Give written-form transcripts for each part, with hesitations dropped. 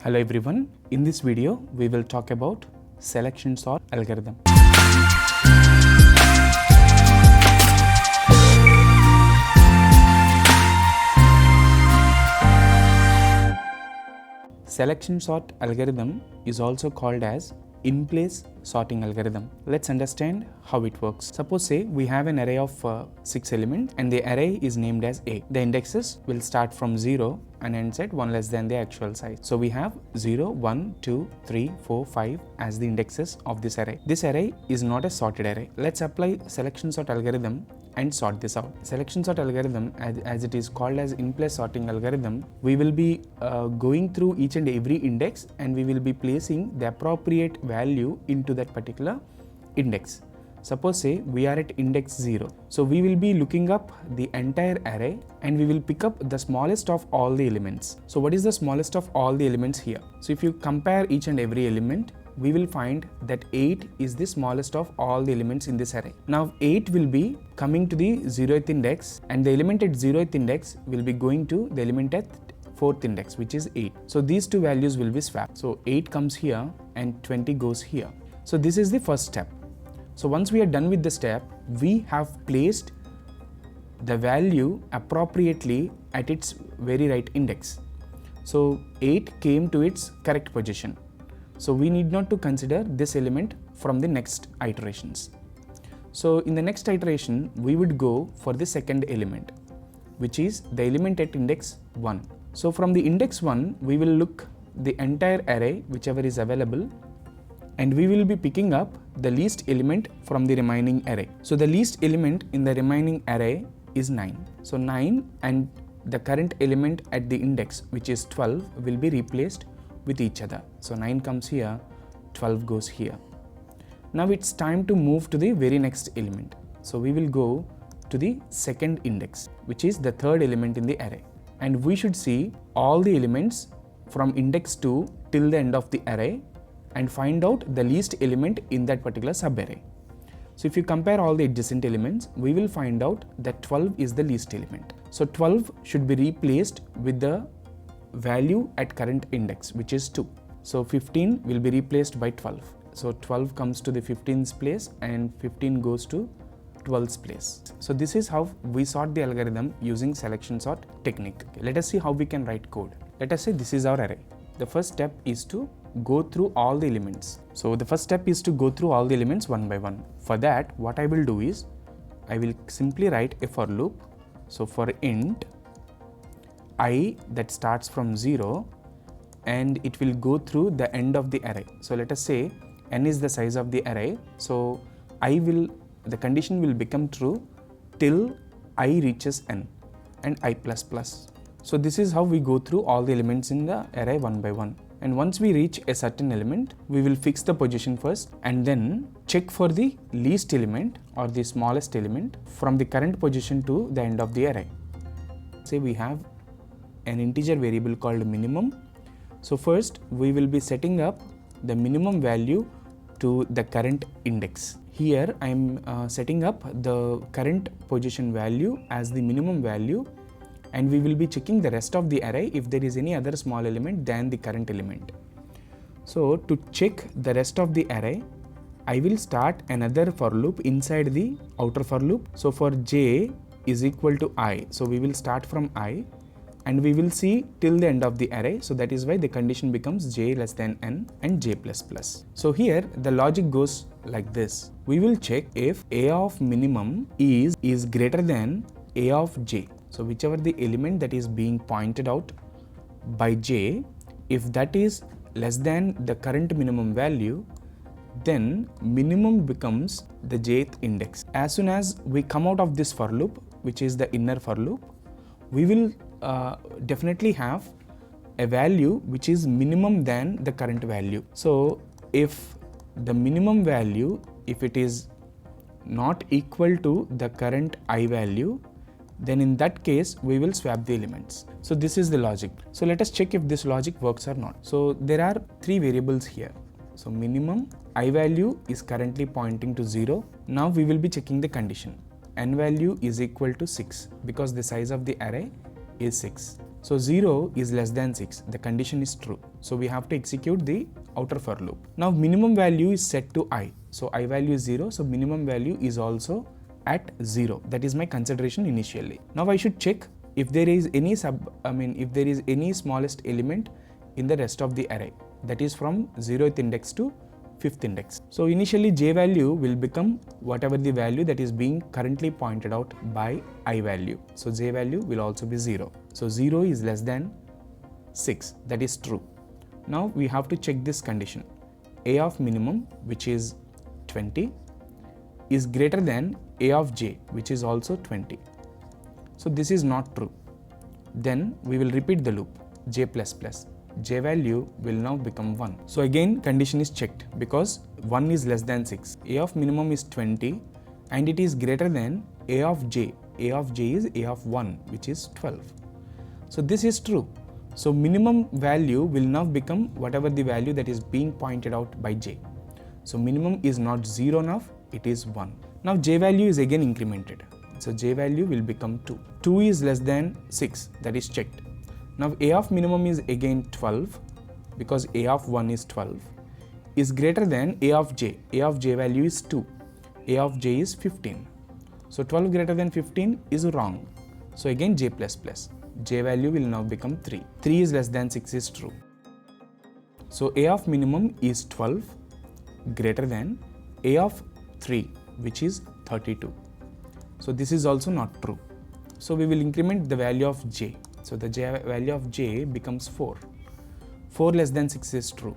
Hello everyone, in this video we will talk about selection sort algorithm. Selection sort algorithm is also called as in-place sorting algorithm. Let's understand how it works. Suppose say we have an array of 6 elements and the array is named as A. The indexes will start from 0 and ends at 1 less than the actual size. So we have 0, 1, 2, 3, 4, 5 as the indexes of this array. This array is not a sorted array. Let's apply selection sort algorithm and sort this out. Selection sort algorithm, as it is called as in-place sorting algorithm, we will be going through each and every index and we will be placing the appropriate value into that particular index. Suppose say we are at index 0. So we will be looking up the entire array and we will pick up the smallest of all the elements. So what is the smallest of all the elements here? So if you compare each and every element, we will find that 8 is the smallest of all the elements in this array. Now 8 will be coming to the 0th index and the element at 0th index will be going to the element at 4th index, which is 8. So these two values will be swapped. So 8 comes here and 20 goes here. So this is the first step. So once we are done with the step, we have placed the value appropriately at its very right index. So 8 came to its correct position. So we need not to consider this element from the next iterations. So in the next iteration, we would go for the second element, which is the element at index 1. So from the index 1, we will look the entire array, whichever is available, and we will be picking up the least element from the remaining array. So the least element in the remaining array is 9. So 9 and the current element at the index, which is 12, will be replaced with each other. So 9 comes here, 12 goes here. Now it's time to move to the very next element. So we will go to the second index, which is the third element in the array. And we should see all the elements from index 2 till the end of the array and find out the least element in that particular subarray. So if you compare all the adjacent elements, we will find out that 12 is the least element. So 12 should be replaced with the value at current index, which is 2. So 15 will be replaced by 12. So 12 comes to the 15th place and 15 goes to 12th place. So this is how we sort the algorithm using selection sort technique. Let us see how we can write code. Let us say this is our array. The first step is to go through all the elements. So the first step is to go through all the elements one by one. For that, what I will do is, I will simply write a for loop. So for int I that starts from 0 and it will go through the end of the array. So let us say n is the size of the array. So the condition will become true till I reaches n and I++. So this is how we go through all the elements in the array one by one. And once we reach a certain element, we will fix the position first and then check for the least element or the smallest element from the current position to the end of the array. Say we have an integer variable called minimum. So first we will be setting up the minimum value to the current index. Here I am setting up the current position value as the minimum value, and we will be checking the rest of the array if there is any other small element than the current element. So to check the rest of the array, I will start another for loop inside the outer for loop. So for j is equal to I, so we will start from I and we will see till the end of the array. So that is why the condition becomes j less than n and j++. So here the logic goes like this. We will check if a of minimum is greater than a of j. So whichever the element that is being pointed out by j, if that is less than the current minimum value, then minimum becomes the jth index. As soon as we come out of this for loop, which is the inner for loop, we will definitely have a value which is minimum than the current value. So if the minimum value, if it is not equal to the current I value, then in that case we will swap the elements. So this is the logic. So let us check if this logic works or not. So there are 3 variables here. So minimum I value is currently pointing to 0. Now we will be checking the condition. N value is equal to 6 because the size of the array is 6. So 0 is less than 6, the condition is true. So we have to execute the outer for loop. Now minimum value is set to I. So I value is 0, so minimum value is also at 0. That is my consideration initially. Now I should check if there is any if there is any smallest element in the rest of the array, that is from 0th index to 5th index. So initially j value will become whatever the value that is being currently pointed out by I value. So j value will also be 0. So 0 is less than 6, that is true. Now we have to check this condition. A of minimum, which is 20, is greater than A of j, which is also 20. So this is not true. Then we will repeat the loop, j++. J value will now become 1. So again condition is checked because 1 is less than 6. A of minimum is 20 and it is greater than A of j. A of j is A of 1, which is 12. So this is true. So minimum value will now become whatever the value that is being pointed out by j. So minimum is not 0 now, it is 1. Now j value is again incremented. So j value will become 2. 2 is less than 6, that is checked. Now A of minimum is again 12 because A of 1 is 12, is greater than A of j. A of j value is 2. A of j is 15. So 12 greater than 15 is wrong. So again j++. J value will now become 3. 3 is less than 6 is true. So A of minimum is 12 greater than A of 3, which is 32. So this is also not true. So we will increment the value of j. So the value of j becomes 4. 4 less than 6 is true.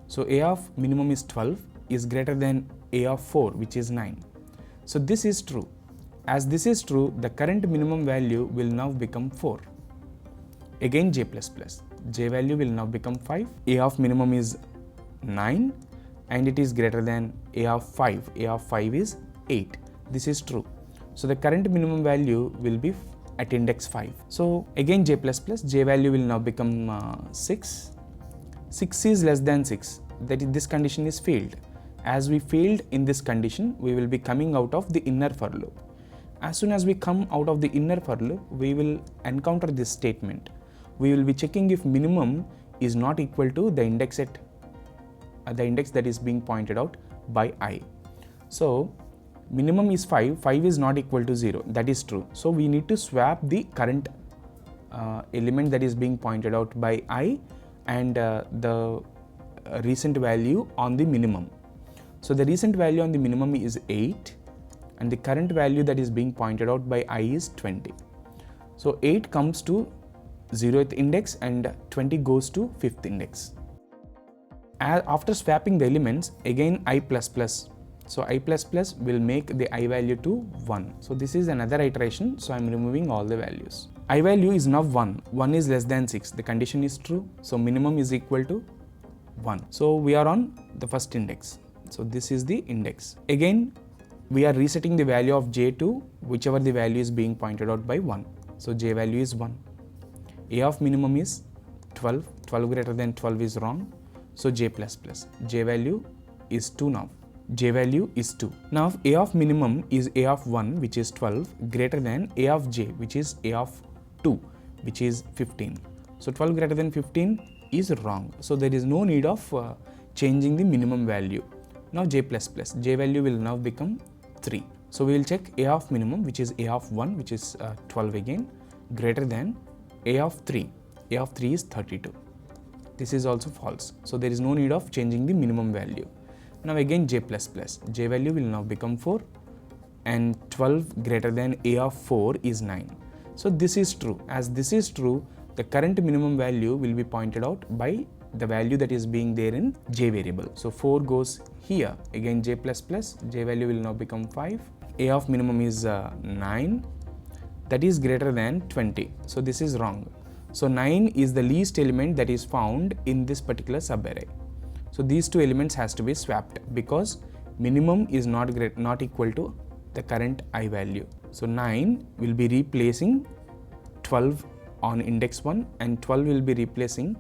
So A of minimum is 12 is greater than A of 4, which is 9. So this is true. As this is true, the current minimum value will now become 4. Again j++. J value will now become 5. A of minimum is 9 and it is greater than A of 5. A of 5 is 8. This is true. So the current minimum value will be at index 5. So again j++, j value will now become 6. 6 is less than 6, that is, this condition is failed. As we failed in this condition, we will be coming out of the inner for loop. As soon as we come out of the inner for loop, we will encounter this statement. We will be checking if minimum is not equal to the index at the index that is being pointed out by I. So minimum is 5, 5 is not equal to 0, that is true. So we need to swap the current element that is being pointed out by I and the recent value on the minimum. So the recent value on the minimum is 8 and the current value that is being pointed out by I is 20. So 8 comes to 0th index and 20 goes to 5th index. After swapping the elements, again I++. So I++ will make the I value to 1. So this is another iteration, so I am removing all the values. I value is now 1. 1 is less than 6. The condition is true. So minimum is equal to 1. So we are on the first index. So this is the index. Again, we are resetting the value of j to whichever the value is being pointed out by 1. So j value is 1. A of minimum is 12. 12 greater than 12 is wrong. So j++. J value is 2 now. J value is 2. Now if A of minimum is A of 1, which is 12, greater than A of j, which is A of 2, which is 15. So 12 greater than 15 is wrong. So there is no need of changing the minimum value. Now j++. J value will now become 3. So we will check A of minimum, which is A of 1, which is 12 again, greater than A of 3. A of 3 is 32. This is also false. So there is no need of changing the minimum value. Now again j++. J value will now become 4 and 12 greater than A of 4 is 9. So this is true. As this is true, the current minimum value will be pointed out by the value that is being there in j variable. So 4 goes here. Again j++. J value will now become 5. A of minimum is 9. That is greater than 20. So this is wrong. So 9 is the least element that is found in this particular subarray. So these two elements has to be swapped because minimum is not equal to the current I value. So 9 will be replacing 12 on index 1 and 12 will be replacing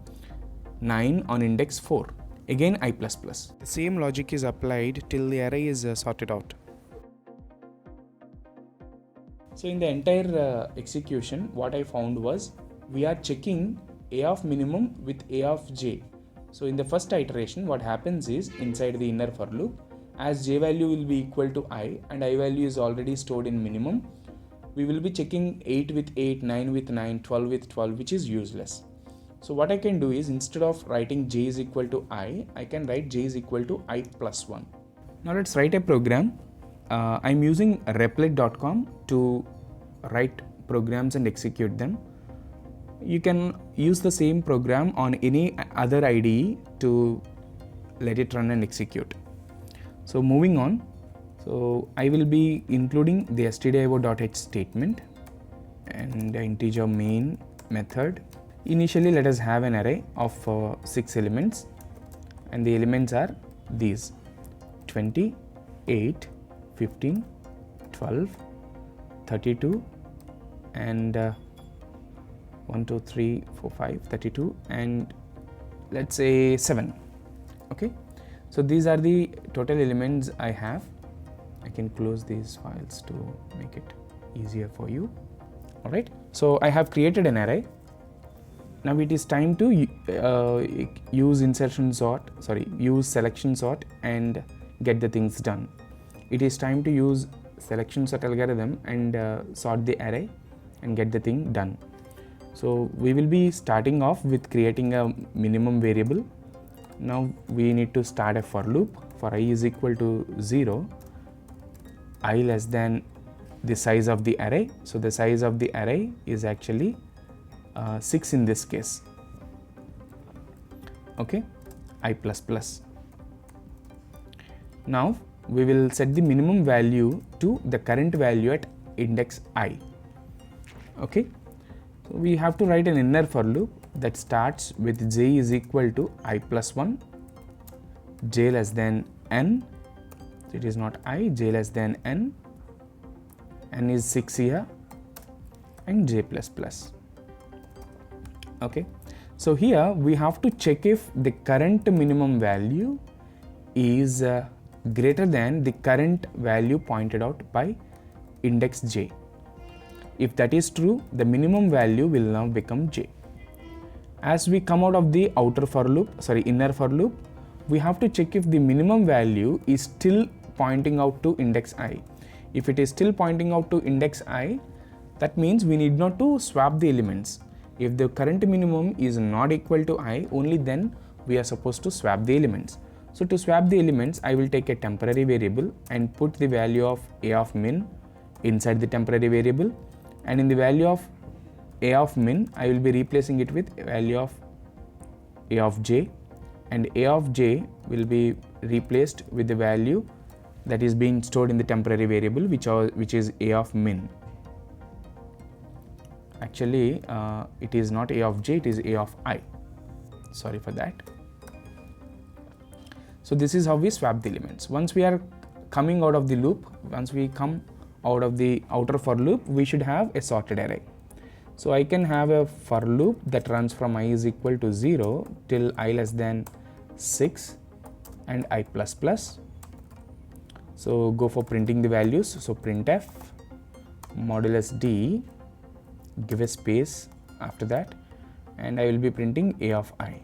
9 on index 4. Again I++. The same logic is applied till the array is sorted out. So in the entire execution, what I found was we are checking a of minimum with a of j. So in the first iteration, what happens is inside the inner for loop, as j value will be equal to I and I value is already stored in minimum, we will be checking 8 with 8, 9 with 9, 12 with 12, which is useless. So what I can do is, instead of writing j is equal to I can write j is equal to I plus 1. Now let's write a program. I'm using replit.com to write programs and execute them. You can use the same program on any other IDE to let it run and execute. So moving on, so I will be including the stdio.h statement and the integer main method. Initially, let us have an array of 6 elements, and the elements are these: 20, 8, 15, 12, 32, and 1, 2, 3, 4, 5, 32, and let's say 7. Okay, so these are the total elements I have. I can close these files to make it easier for you. All right, so I have created an array. Now it is time to use selection sort and get the things done. It is time to use selection sort algorithm and sort the array and get the thing done. So we will be starting off with creating a minimum variable. Now we need to start a for loop. For I is equal to 0, I less than the size of the array. So the size of the array is actually 6 in this case. Okay, I plus plus. Now we will set the minimum value to the current value at index I. Okay, so we have to write an inner for loop that starts with j is equal to I plus 1, j less than n. So it is not I, j less than n is 6 here, and j plus plus. Okay, so here we have to check if the current minimum value is greater than the current value pointed out by index j. If that is true, the minimum value will now become j. As we come out of the inner for loop, we have to check if the minimum value is still pointing out to index I. If it is still pointing out to index I, that means we need not to swap the elements. If the current minimum is not equal to I, only then we are supposed to swap the elements. So to swap the elements, I will take a temporary variable and put the value of a of min inside the temporary variable, and in the value of a of min, I will be replacing it with a value of a of j, and a of j will be replaced with the value that is being stored in the temporary variable, which is a of min. Actually, it is not a of j, it is a of I. Sorry for that. So this is how we swap the elements. Once we are coming out of the loop, once we come out of the outer for loop, we should have a sorted array. So I can have a for loop that runs from I is equal to 0 till I less than 6 and I plus plus. So go for printing the values. So printf modulus d, give a space after that, and I will be printing a of I.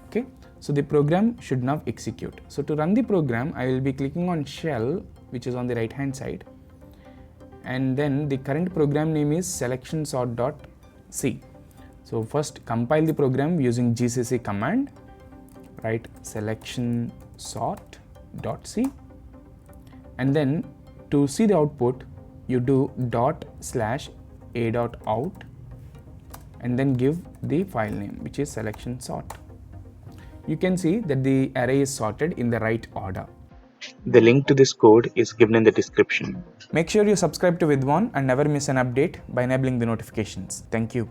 Okay, so the program should now execute. So to run the program, I will be clicking on shell, which is on the right hand side, and then the current program name is selection sort.c. So first compile the program using gcc command, write selection sort.c, and then to see the output, you do ./a.out and then give the file name, which is selection sort. You can see that the array is sorted in the right order. The link to this code is given in the description. Make sure you subscribe to Vidwan and never miss an update by enabling the notifications. Thank you.